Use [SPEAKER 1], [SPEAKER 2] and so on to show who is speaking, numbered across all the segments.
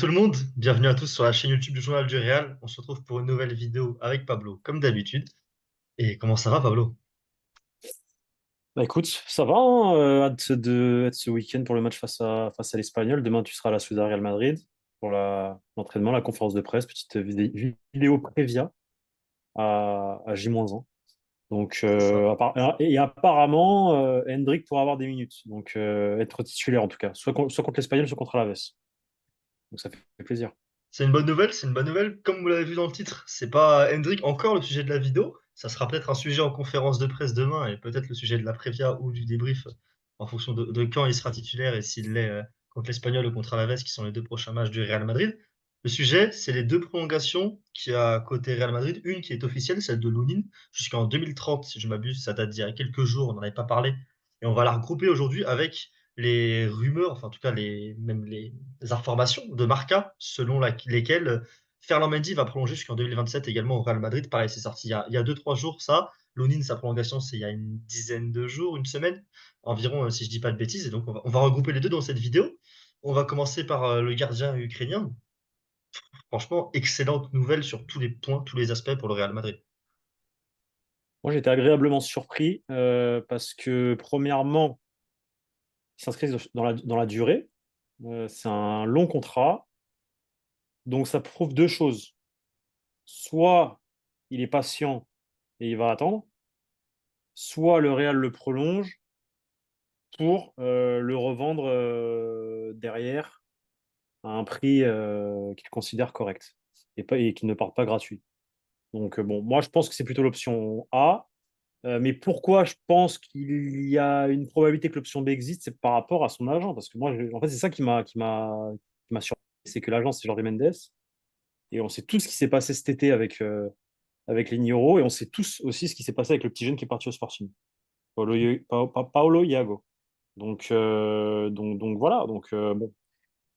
[SPEAKER 1] tout le monde, bienvenue à tous sur la chaîne YouTube du Journal du Réal. On se retrouve pour une nouvelle vidéo avec Pablo, comme d'habitude. Et comment ça va, Pablo?
[SPEAKER 2] Bah écoute, ça va, hein, hâte ce week-end pour le match face à l'Espagnol. Demain, tu seras à la Ciudad Real Madrid pour l'entraînement, la conférence de presse, petite vidéo prévia à J-1. Donc,
[SPEAKER 1] C'est ça.
[SPEAKER 2] et apparemment, Hendrik pourra avoir des minutes. Donc, être titulaire en tout cas, soit contre l'Espagnol, soit contre Alaves. Donc, ça fait plaisir.
[SPEAKER 1] C'est une bonne nouvelle, c'est une bonne nouvelle. Comme vous l'avez vu dans le titre, c'est pas Hendrik encore le sujet de la vidéo. Ça sera peut-être un sujet en conférence de presse demain et peut-être le sujet de la prévia ou du débrief en fonction de quand il sera titulaire et s'il l'est contre l'Espagnol ou contre Alaves, qui sont les deux prochains matchs du Real Madrid. Le sujet, c'est les deux prolongations qu'il y a côté Real Madrid. Une qui est officielle, celle de Lunin, jusqu'en 2030, si je m'abuse, ça date d'il y a quelques jours, on n'en avait pas parlé. Et on va la regrouper aujourd'hui avec les rumeurs, enfin en tout cas même les informations de Marca selon lesquelles Ferland Mendy va prolonger jusqu'en 2027 également au Real Madrid. Pareil, c'est sorti il y a 2-3 jours ça. Lonin, sa prolongation, c'est il y a une dizaine de jours, une semaine environ, si je dis pas de bêtises. Et donc on va regrouper les deux dans cette vidéo. On va commencer par le gardien ukrainien. Franchement, excellente nouvelle sur tous les points, tous les aspects pour le Real Madrid.
[SPEAKER 2] Moi, j'étais agréablement surpris parce que, premièrement, il s'inscrit dans la durée. C'est un long contrat. Donc, ça prouve deux choses. Soit il est patient et il va attendre, soit le Real le prolonge pour le revendre derrière à un prix qu'il considère correct et qui ne part pas gratuit. Donc, bon, moi, je pense que c'est plutôt l'option A. Mais pourquoi je pense qu'il y a une probabilité que l'option B existe, c'est par rapport à son agent. Parce que moi, en fait, c'est ça qui m'a surpris, c'est que l'agent, c'est Jordi Mendes. Et on sait tout ce qui s'est passé cet été avec les Nioro, et on sait tous aussi ce qui s'est passé avec le petit jeune qui est parti au Sporting, Paolo Iago. Donc voilà, bon,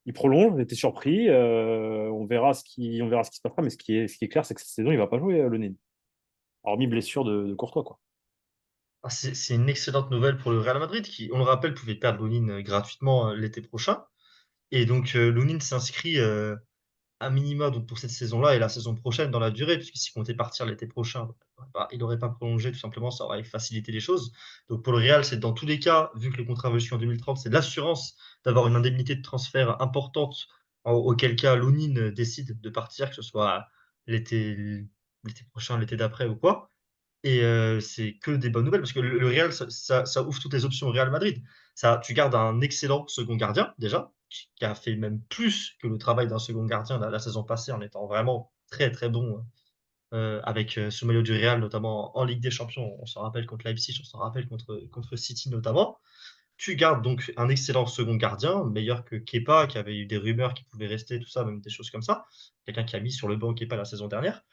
[SPEAKER 2] il prolonge, on était surpris, on verra ce qui se passera, mais ce qui est clair, c'est que cette saison, il va pas jouer le Nîmes, hormis blessure de Courtois, quoi.
[SPEAKER 1] Ah, c'est une excellente nouvelle pour le Real Madrid qui, on le rappelle, pouvait perdre Lonin gratuitement l'été prochain. Et donc Lonin s'inscrit à minima donc pour cette saison-là et la saison prochaine dans la durée, puisque s'il comptait partir l'été prochain, il n'aurait pas prolongé tout simplement, ça aurait facilité les choses. Donc pour le Real, c'est dans tous les cas, vu que le contrat va jusqu'en 2030, c'est l'assurance d'avoir une indemnité de transfert importante, auquel cas Lonin décide de partir, que ce soit l'été l'été prochain, l'été d'après ou quoi. Et c'est que des bonnes nouvelles parce que le Real, ça ouvre toutes les options au Real Madrid. Ça, tu gardes un excellent second gardien, déjà, qui a fait même plus que le travail d'un second gardien la saison passée en étant vraiment très très bon avec ce maillot du Real, notamment en Ligue des Champions. On s'en rappelle contre Leipzig, on s'en rappelle contre City notamment. Tu gardes donc un excellent second gardien, meilleur que Kepa, qui avait eu des rumeurs qui pouvaient rester, tout ça, même des choses comme ça. Quelqu'un qui a mis sur le banc Kepa la saison dernière.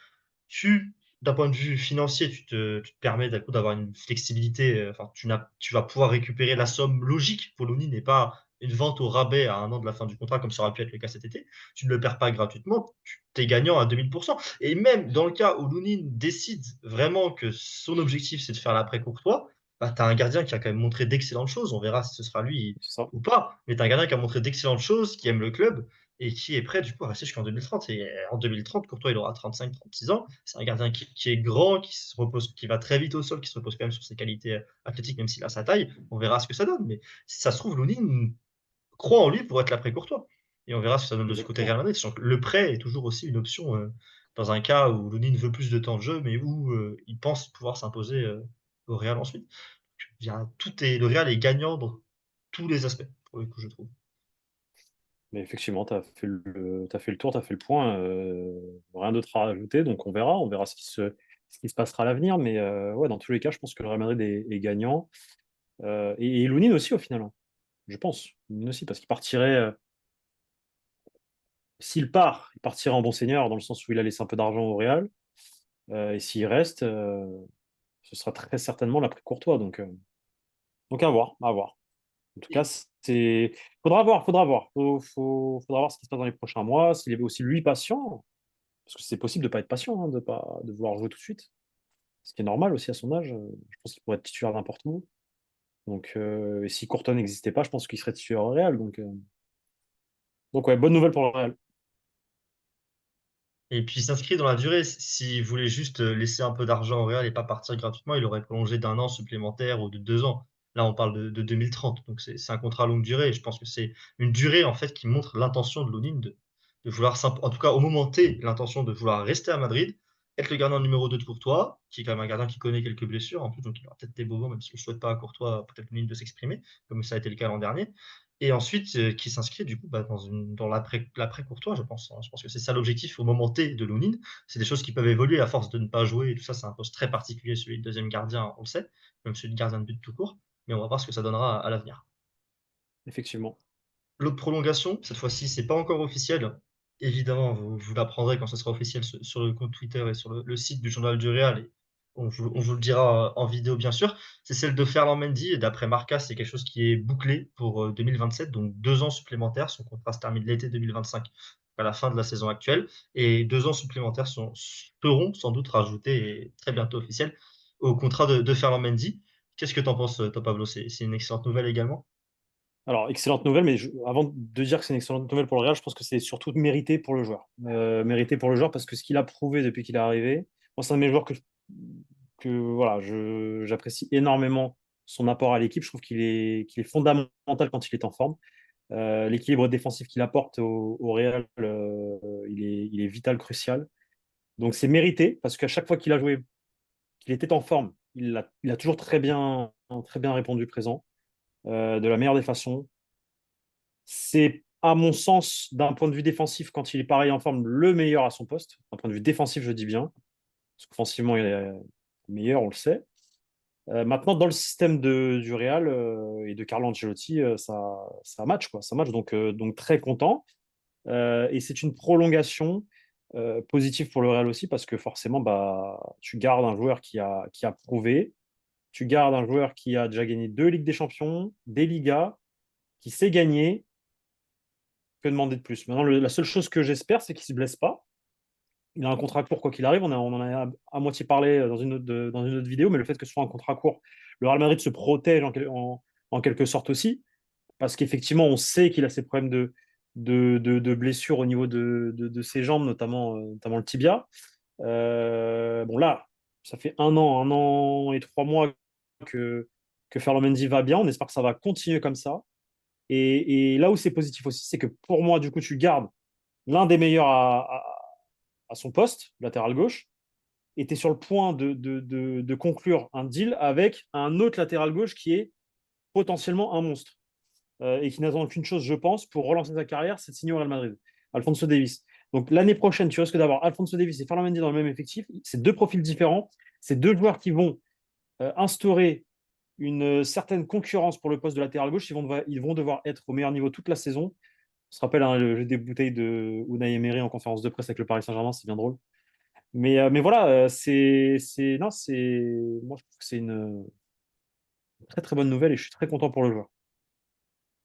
[SPEAKER 1] D'un point de vue financier, tu te permets d'un coup d'avoir une flexibilité. Enfin, tu vas pouvoir récupérer la somme logique pour Louni n'est pas une vente au rabais à un an de la fin du contrat, comme ça aurait pu être le cas cet été. Tu ne le perds pas gratuitement, tu es gagnant à 2000%. Et même dans le cas où Louni décide vraiment que son objectif, c'est de faire l'après Courtois, bah, tu as un gardien qui a quand même montré d'excellentes choses. On verra si ce sera lui
[SPEAKER 2] C'est ça.
[SPEAKER 1] ou pas. Mais tu as un gardien qui a montré d'excellentes choses, qui aime le club et qui est prêt du coup à rester jusqu'en 2030. Et en 2030, Courtois, il aura 35-36 ans. C'est un gardien qui est grand, qui se repose, qui va très vite au sol, qui se repose quand même sur ses qualités athlétiques, même s'il a sa taille. On verra ce que ça donne. Mais si ça se trouve, Lounine croit en lui pour être l'après Courtois. Et on verra ce que ça donne de ce côté Real
[SPEAKER 2] Exactement.
[SPEAKER 1] Madrid. Sachant que le prêt est toujours aussi une option dans un cas où Lounine veut plus de temps de jeu, mais où il pense pouvoir s'imposer au Real ensuite. Le Real est gagnant dans tous les aspects, pour le coup, je trouve.
[SPEAKER 2] Mais effectivement, t'as fait le tour, tu as fait le point. Rien d'autre à rajouter, donc on verra ce qui se passera à l'avenir. Mais ouais, dans tous les cas, je pense que le Real Madrid est gagnant. Et Lounine aussi, au final, hein, je pense. Lounine aussi, parce qu'il partirait, s'il part, il partirait en bon seigneur, dans le sens où il a laissé un peu d'argent au Real. Et s'il reste, ce sera très certainement l'après Courtois. Donc à voir, à voir. En tout cas, c'est. Faudra voir, faudra voir. Faudra voir ce qui se passe dans les prochains mois, s'il est aussi lui patient. Parce que c'est possible de ne pas être patient, hein, de vouloir jouer tout de suite. Ce qui est normal aussi à son âge. Je pense qu'il pourrait être titulaire n'importe où. Donc, et si Courtois n'existait pas, je pense qu'il serait titulaire au Real. Donc ouais, bonne nouvelle pour le Real.
[SPEAKER 1] Et puis il s'inscrit dans la durée. S'il voulait juste laisser un peu d'argent au Real et pas partir gratuitement, il aurait prolongé d'un an supplémentaire ou de 2 ans. Là, on parle de 2030, donc c'est un contrat longue durée. Et je pense que c'est une durée en fait qui montre l'intention de Lunin de vouloir, en tout cas au moment T, l'intention de vouloir rester à Madrid, être le gardien numéro 2 de Courtois, qui est quand même un gardien qui connaît quelques blessures en plus, donc il aura peut-être des bobos, même si je ne souhaite pas à Courtois, peut-être Lunin de s'exprimer, comme ça a été le cas l'an dernier. Et ensuite, qui s'inscrit du coup bah, dans l'après Courtois, je pense, hein. Je pense que c'est ça l'objectif au moment T de Lounine. C'est des choses qui peuvent évoluer à force de ne pas jouer et tout ça. C'est un poste très particulier, celui de deuxième gardien, on le sait, même celui de gardien de but tout court. Mais on va voir ce que ça donnera à l'avenir.
[SPEAKER 2] Effectivement.
[SPEAKER 1] L'autre prolongation, cette fois-ci, c'est pas encore officiel. Évidemment, vous l'apprendrez quand ce sera officiel sur le compte Twitter et sur le site du journal du Real. Et on vous le dira en vidéo, bien sûr. C'est celle de Ferland Mendy. Et d'après Marca, c'est quelque chose qui est bouclé pour 2027, donc 2 ans supplémentaires. Son contrat se termine l'été 2025, à la fin de la saison actuelle. Et 2 ans supplémentaires seront sans doute rajoutés et très bientôt officiels au contrat de Ferland Mendy. Qu'est-ce que tu en penses, toi, Pablo? C'est une excellente nouvelle également.
[SPEAKER 2] Alors, excellente nouvelle, mais avant de dire que c'est une excellente nouvelle pour le Real, je pense que c'est surtout mérité pour le joueur. Mérité pour le joueur parce que ce qu'il a prouvé depuis qu'il est arrivé, moi, c'est un de mes joueurs que voilà, j'apprécie énormément son apport à l'équipe. Je trouve qu'il est fondamental quand il est en forme. L'équilibre défensif qu'il apporte au Real, il est vital, crucial. Donc, c'est mérité parce qu'à chaque fois qu'il a joué, qu'il était en forme, il a toujours très bien répondu présent, de la meilleure des façons. C'est, à mon sens, d'un point de vue défensif, quand il est pareil en forme, le meilleur à son poste. D'un point de vue défensif, je dis bien. Parce qu'offensivement, il est meilleur, on le sait. Maintenant, dans le système du Real et de Carlo Ancelotti, ça match, quoi. Ça match, donc très content. Et c'est une prolongation positive pour le Real aussi, parce que forcément, bah, tu gardes un joueur qui a prouvé, tu gardes un joueur qui a déjà gagné 2 Ligues des Champions, des Ligas, qui sait gagner. Que demander de plus? Maintenant, la seule chose que j'espère, c'est qu'il ne se blesse pas. Il a un contrat court, quoi qu'il arrive. On en a à moitié parlé dans une autre vidéo, mais le fait que ce soit un contrat court, le Real Madrid se protège en quelque sorte aussi, parce qu'effectivement, on sait qu'il a ces problèmes de blessures au niveau de ses jambes, notamment le tibia. Bon, là, ça fait un an et 3 mois que Ferland Mendy va bien. On espère que ça va continuer comme ça. Et là où c'est positif aussi, c'est que pour moi, du coup, tu gardes l'un des meilleurs à son poste, latéral gauche, et tu es sur le point de conclure un deal avec un autre latéral gauche qui est potentiellement un monstre et qui n'attend qu'une chose, je pense, pour relancer sa carrière, c'est de signer au Real Madrid, Alphonso Davies. Donc l'année prochaine, tu risques d'avoir Alphonso Davies et Ferland Mendy dans le même effectif. C'est deux profils différents, c'est deux joueurs qui vont instaurer une certaine concurrence pour le poste de latéral gauche. Ils vont devoir être au meilleur niveau toute la saison. On se rappelle hein, le jeu des bouteilles de Unai Emery en conférence de presse avec le Paris Saint-Germain, c'est bien drôle. Mais voilà, non, moi je trouve que c'est une très très bonne nouvelle et je suis très content pour le joueur.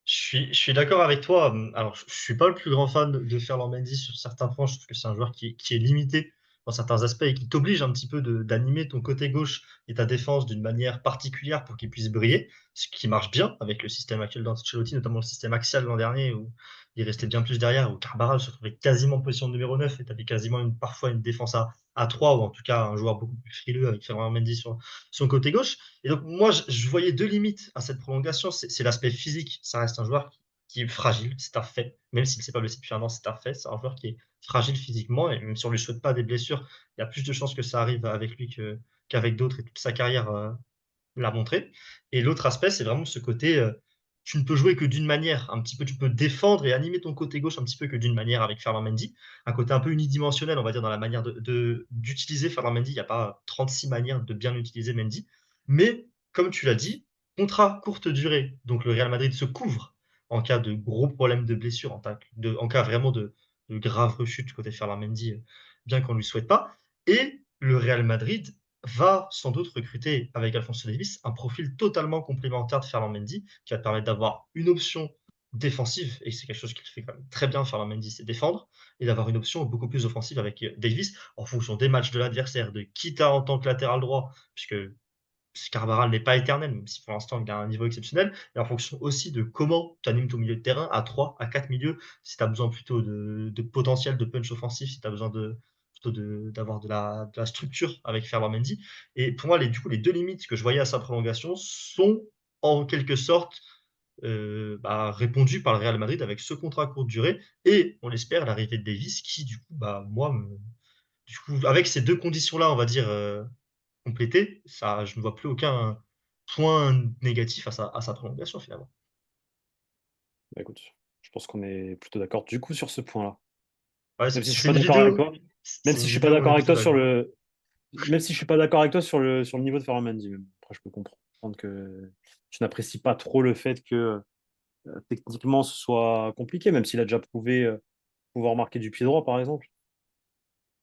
[SPEAKER 1] Je suis d'accord avec toi. Alors, je suis pas le plus grand fan de Ferland Mendy sur certains points. Je trouve que c'est un joueur qui est limité dans certains aspects et qui t'oblige un petit peu d'animer ton côté gauche et ta défense d'une manière particulière pour qu'il puisse briller, ce qui marche bien avec le système actuel d'Ancelotti, notamment le système axial l'an dernier où il restait bien plus derrière, où Carvajal se trouvait quasiment en position de numéro 9 et tu avais quasiment parfois une défense à 3 ou en tout cas un joueur beaucoup plus frileux avec Ferland Mendy sur son côté gauche. Et donc, moi, je voyais deux limites à cette prolongation. C'est l'aspect physique. Ça reste un joueur qui est fragile, c'est un fait. Même s'il ne s'est pas blessé depuis un an, c'est un fait. C'est un joueur qui est fragile physiquement. Et même si on ne lui souhaite pas des blessures, il y a plus de chances que ça arrive avec lui qu'avec d'autres. Et toute sa carrière l'a montré. Et l'autre aspect, c'est vraiment ce côté, tu ne peux jouer que d'une manière. Un petit peu, tu peux défendre et animer ton côté gauche un petit peu que d'une manière avec Ferland Mendy. Un côté un peu unidimensionnel, on va dire, dans la manière d'utiliser Ferland Mendy. Il n'y a pas 36 manières de bien utiliser Mendy. Mais, comme tu l'as dit, contrat courte durée. Donc le Real Madrid se couvre en cas de gros problèmes de blessure, en cas vraiment de grave rechute côté Ferland Mendy, bien qu'on ne lui souhaite pas. Et le Real Madrid va sans doute recruter avec Alphonso Davies un profil totalement complémentaire de Ferland Mendy qui va te permettre d'avoir une option défensive, et c'est quelque chose qu'il fait quand même très bien, Ferland Mendy, c'est défendre, et d'avoir une option beaucoup plus offensive avec Davies en fonction des matchs de l'adversaire, de qui t'as en tant que latéral droit, puisque Carvajal n'est pas éternel, même si pour l'instant il a un niveau exceptionnel, et en fonction aussi de comment tu animes ton milieu de terrain à 3, à 4 milieux, si tu as besoin plutôt de potentiel de punch offensif, si tu as besoin plutôt d'avoir de la structure avec Ferland Mendy. Et pour moi, du coup, les deux limites que je voyais à sa prolongation sont en quelque sorte répondues par le Real Madrid avec ce contrat à courte durée et, on l'espère, l'arrivée de Davis qui, du coup, du coup, avec ces deux conditions-là, on va dire, complétées, ça, je ne vois plus aucun point négatif à sa prolongation finalement.
[SPEAKER 2] Bah, écoute, je pense qu'on est plutôt d'accord du coup sur ce point-là.
[SPEAKER 1] Ouais,
[SPEAKER 2] Même si je suis
[SPEAKER 1] c'est
[SPEAKER 2] pas
[SPEAKER 1] une
[SPEAKER 2] d'accord avec
[SPEAKER 1] vidéo,
[SPEAKER 2] toi, même
[SPEAKER 1] c'est
[SPEAKER 2] si
[SPEAKER 1] une
[SPEAKER 2] je suis pas
[SPEAKER 1] vidéo où on est
[SPEAKER 2] d'accord avec
[SPEAKER 1] plutôt
[SPEAKER 2] toi sur
[SPEAKER 1] d'accord.
[SPEAKER 2] le, même si je suis pas d'accord avec toi sur le niveau de Ferland Mendy, même. Après, je peux comprendre que tu n'apprécies pas trop le fait que techniquement ce soit compliqué, même s'il a déjà prouvé pouvoir marquer du pied droit, par exemple.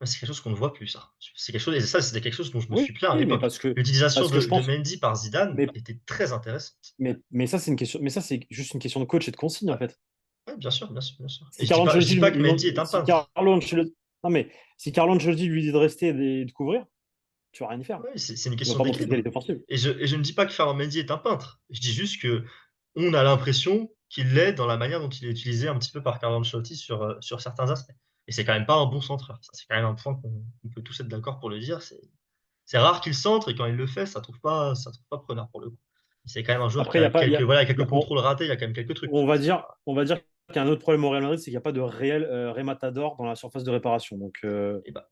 [SPEAKER 1] Ouais, c'est quelque chose qu'on ne voit plus, ça. C'est quelque chose, et ça, c'était quelque chose dont je me
[SPEAKER 2] Oui,
[SPEAKER 1] suis plaint à
[SPEAKER 2] oui, mais
[SPEAKER 1] l'époque. L'utilisation
[SPEAKER 2] parce que je
[SPEAKER 1] de
[SPEAKER 2] pense,
[SPEAKER 1] Mendy par Zidane
[SPEAKER 2] mais,
[SPEAKER 1] était très intéressante.
[SPEAKER 2] mais ça c'est une question, mais ça c'est juste une question de coach et de consigne en
[SPEAKER 1] Ouais,
[SPEAKER 2] fait.
[SPEAKER 1] ouais, bien sûr, bien sûr, bien sûr. Et
[SPEAKER 2] Si Carlo
[SPEAKER 1] je dis
[SPEAKER 2] Ancelotti,
[SPEAKER 1] pas que Mendy est un
[SPEAKER 2] si
[SPEAKER 1] peintre.
[SPEAKER 2] Carlo Ancelotti, non mais si Carlo Ancelotti lui dit de rester et de couvrir, tu vas rien y faire.
[SPEAKER 1] Ouais, c'est une
[SPEAKER 2] Il va
[SPEAKER 1] question
[SPEAKER 2] pas montrer de
[SPEAKER 1] d'équilibre.
[SPEAKER 2] qualité offensive.
[SPEAKER 1] Et je ne dis pas que Ferland Mendy est un peintre. Je dis juste que on a l'impression qu'il l'est dans la manière dont il est utilisé un petit peu par Carlo Ancelotti sur certains aspects. Et c'est quand même pas un bon centreur. Ça, c'est quand même un point qu'on peut tous être d'accord pour le dire. C'est rare qu'il centre et quand il le fait, ça trouve pas preneur pour le coup. C'est quand même un joueur qui
[SPEAKER 2] Après, il y
[SPEAKER 1] a
[SPEAKER 2] a pas,
[SPEAKER 1] quelques, voilà,
[SPEAKER 2] il y
[SPEAKER 1] quelques
[SPEAKER 2] a pas-
[SPEAKER 1] contrôles ratés, il y a quand même quelques trucs, tu vois.
[SPEAKER 2] on va dire qu'il y a un autre problème au Real Madrid, c'est qu'il n'y a pas de réel Rematador dans la surface de réparation.
[SPEAKER 1] Et bah,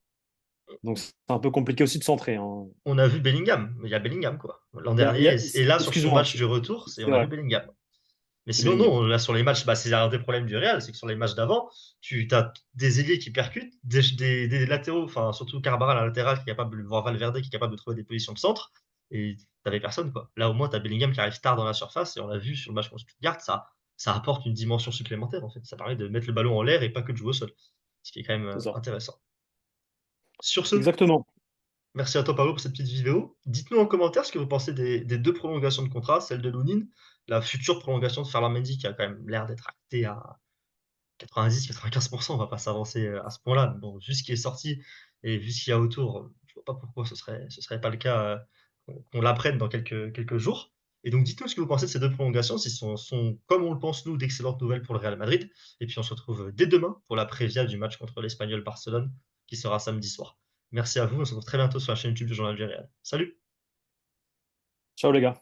[SPEAKER 2] Donc c'est un peu compliqué aussi de centrer, hein.
[SPEAKER 1] on a vu Bellingham. Il y a Bellingham, quoi. L'an
[SPEAKER 2] Il y
[SPEAKER 1] dernier,
[SPEAKER 2] a-
[SPEAKER 1] et là, sur son
[SPEAKER 2] Excuse-moi,
[SPEAKER 1] match du retour,
[SPEAKER 2] c'est
[SPEAKER 1] on a vu
[SPEAKER 2] vrai,
[SPEAKER 1] Bellingham. Mais
[SPEAKER 2] c'est
[SPEAKER 1] sinon,
[SPEAKER 2] Bellingham.
[SPEAKER 1] non, là, sur les matchs, c'est un des problèmes du Real, c'est que sur les matchs d'avant, tu as des ailiers qui percutent, des latéraux, enfin, surtout Carvajal à latéral, qui est capable, voire Valverde, qui est capable de trouver des positions de centre, et t'avais personne, quoi. Là, au moins, t'as Bellingham qui arrive tard dans la surface, et on l'a vu sur le match contre Stuttgart, ça apporte une dimension supplémentaire, en fait. Ça permet de mettre le ballon en l'air et pas que de jouer au sol. Ce qui est quand même
[SPEAKER 2] C'est ça.
[SPEAKER 1] intéressant. Sur ce,
[SPEAKER 2] Exactement.
[SPEAKER 1] merci à toi, Pablo, pour cette petite vidéo. Dites-nous en commentaire ce que vous pensez des deux prolongations de contrat, celle de Lounine, la future prolongation de Ferland Mendy, qui a quand même l'air d'être actée à 90-95%, on va pas s'avancer à ce point-là. Bon, vu ce qui est sorti et vu ce qu'il y a autour, je vois pas pourquoi ce serait pas le cas qu'on l'apprenne dans quelques jours. Et donc, dites-nous ce que vous pensez de ces deux prolongations, si sont, comme on le pense nous, d'excellentes nouvelles pour le Real Madrid. Et puis, on se retrouve dès demain pour la prévia du match contre l'Espagnol Barcelone, qui sera samedi soir. Merci à vous, on se retrouve très bientôt sur la chaîne YouTube du Journal du Real. Salut!
[SPEAKER 2] Ciao les gars.